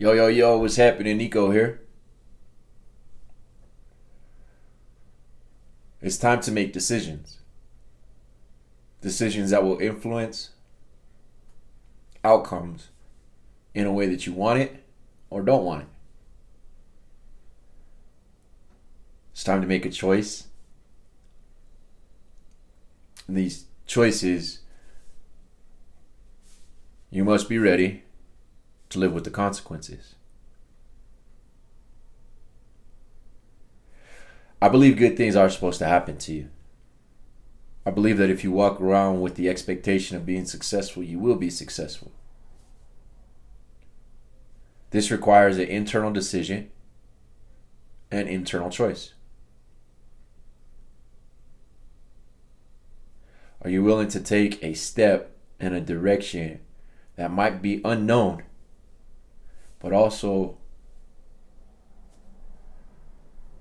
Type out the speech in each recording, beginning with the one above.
Yo, what's happening? Nico here. It's time to make decisions. Decisions that will influence outcomes in a way that you want it or don't want it. It's time to make a choice. And these choices, you must be ready to live with the consequences. I believe good things are supposed to happen to you. I believe that if you walk around with the expectation of being successful, you will be successful. This requires an internal decision and internal choice. Are you willing to take a step in a direction that might be unknown, but also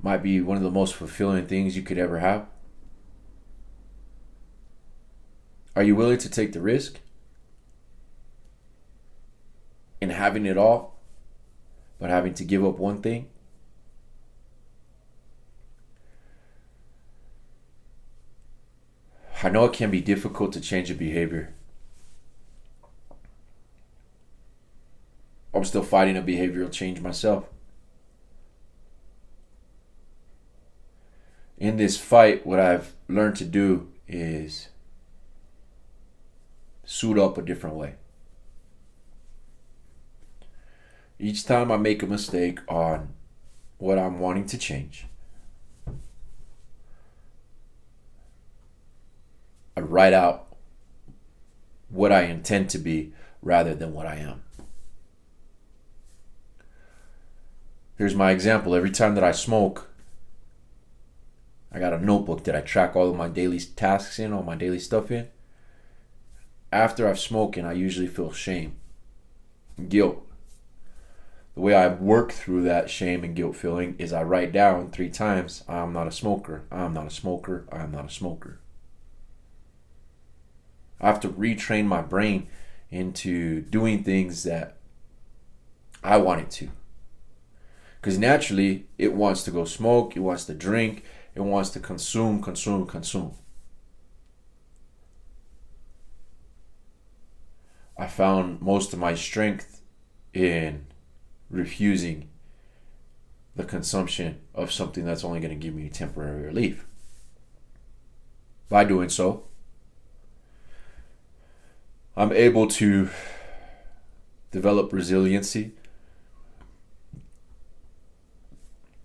might be one of the most fulfilling things you could ever have? Are you willing to take the risk in having it all, but having to give up one thing? I know it can be difficult to change a behavior. I'm still fighting a behavioral change myself. In this fight, what I've learned to do is suit up a different way. Each time I make a mistake on what I'm wanting to change, I write out what I intend to be rather than what I am. Here's my example. Every time that I smoke, I got a notebook that I track all of my daily tasks in, all my daily stuff in. After I've spoken, I usually feel shame, guilt. The way I work through that shame and guilt feeling is I write down 3 times, I'm not a smoker, I'm not a smoker, I'm not a smoker. I have to retrain my brain into doing things that I want it to. Because naturally, it wants to go smoke, it wants to drink, it wants to consume. I found most of my strength in refusing the consumption of something that's only going to give me temporary relief. By doing so, I'm able to develop resiliency,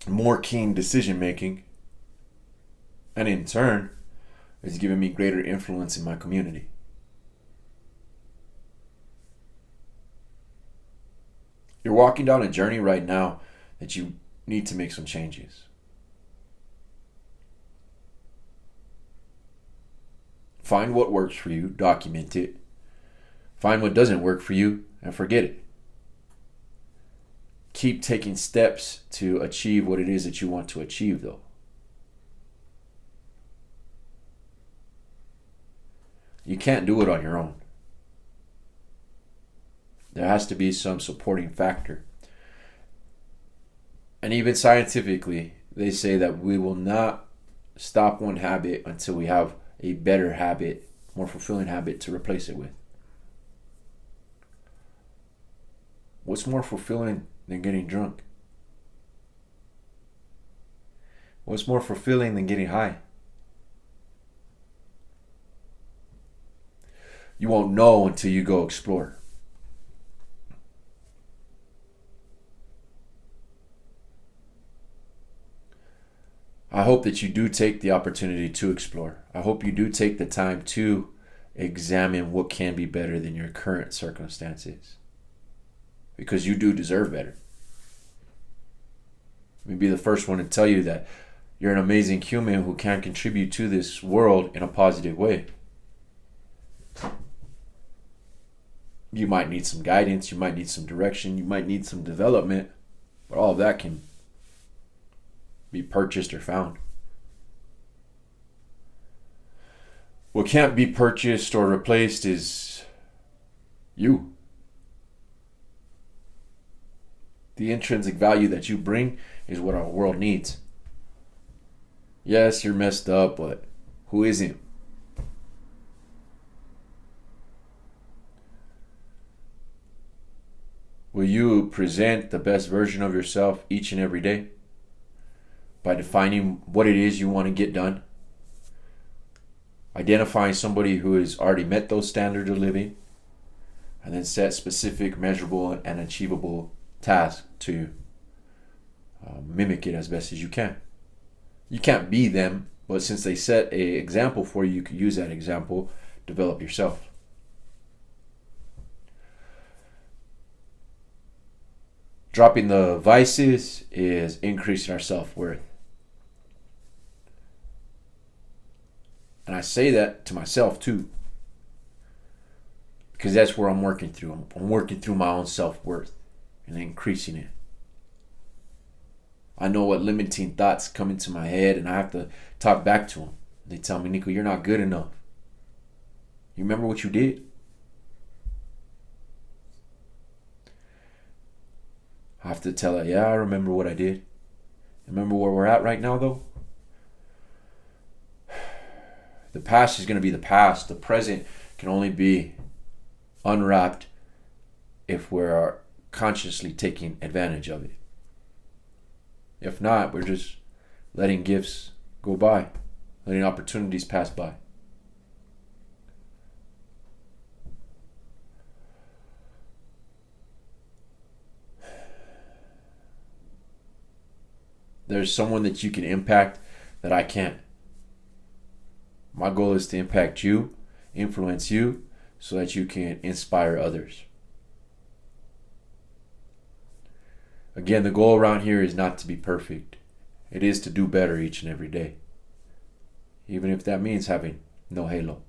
more keen decision making, and in turn, it's given me greater influence in my community. You're walking down a journey right now that you need to make some changes. Find what works for you, document it. Find what doesn't work for you, and forget it. Keep taking steps to achieve what it is that you want to achieve, though. You can't do it on your own. There has to be some supporting factor. And even scientifically, they say that we will not stop one habit until we have a better habit, more fulfilling habit to replace it with. What's more fulfilling than getting drunk? What's more fulfilling than getting high? You won't know until you go explore. I hope that you do take the opportunity to explore. I hope you do take the time to examine what can be better than your current circumstances. Because you do deserve better. Let me be the first one to tell you that you're an amazing human who can contribute to this world in a positive way. You might need some guidance, you might need some direction, you might need some development, but all of that can be purchased or found. What can't be purchased or replaced is you. The intrinsic value that you bring is what our world needs. Yes, you're messed up, but who isn't? Will you present the best version of yourself each and every day by defining what it is you want to get done? Identifying somebody who has already met those standards of living, and then set specific, measurable, and achievable tasks to mimic it as best as you can. You can't be them, but since they set an example for you, you can use that example, develop yourself. Dropping the vices is increasing our self-worth. And I say that to myself too, because that's where I'm working through. I'm working through my own self-worth and increasing it. I know what limiting thoughts come into my head, and I have to talk back to them. They tell me, Nico, you're not good enough. You remember what you did? I have to tell it, yeah, I remember what I did. Remember where we're at right now, though? The past is going to be the past. The present can only be unwrapped if we're consciously taking advantage of it. If not, we're just letting gifts go by, letting opportunities pass by. There's someone that you can impact that I can't. My goal is to impact you, influence you, so that you can inspire others. Again, the goal around here is not to be perfect. It is to do better each and every day. Even if that means having no halo.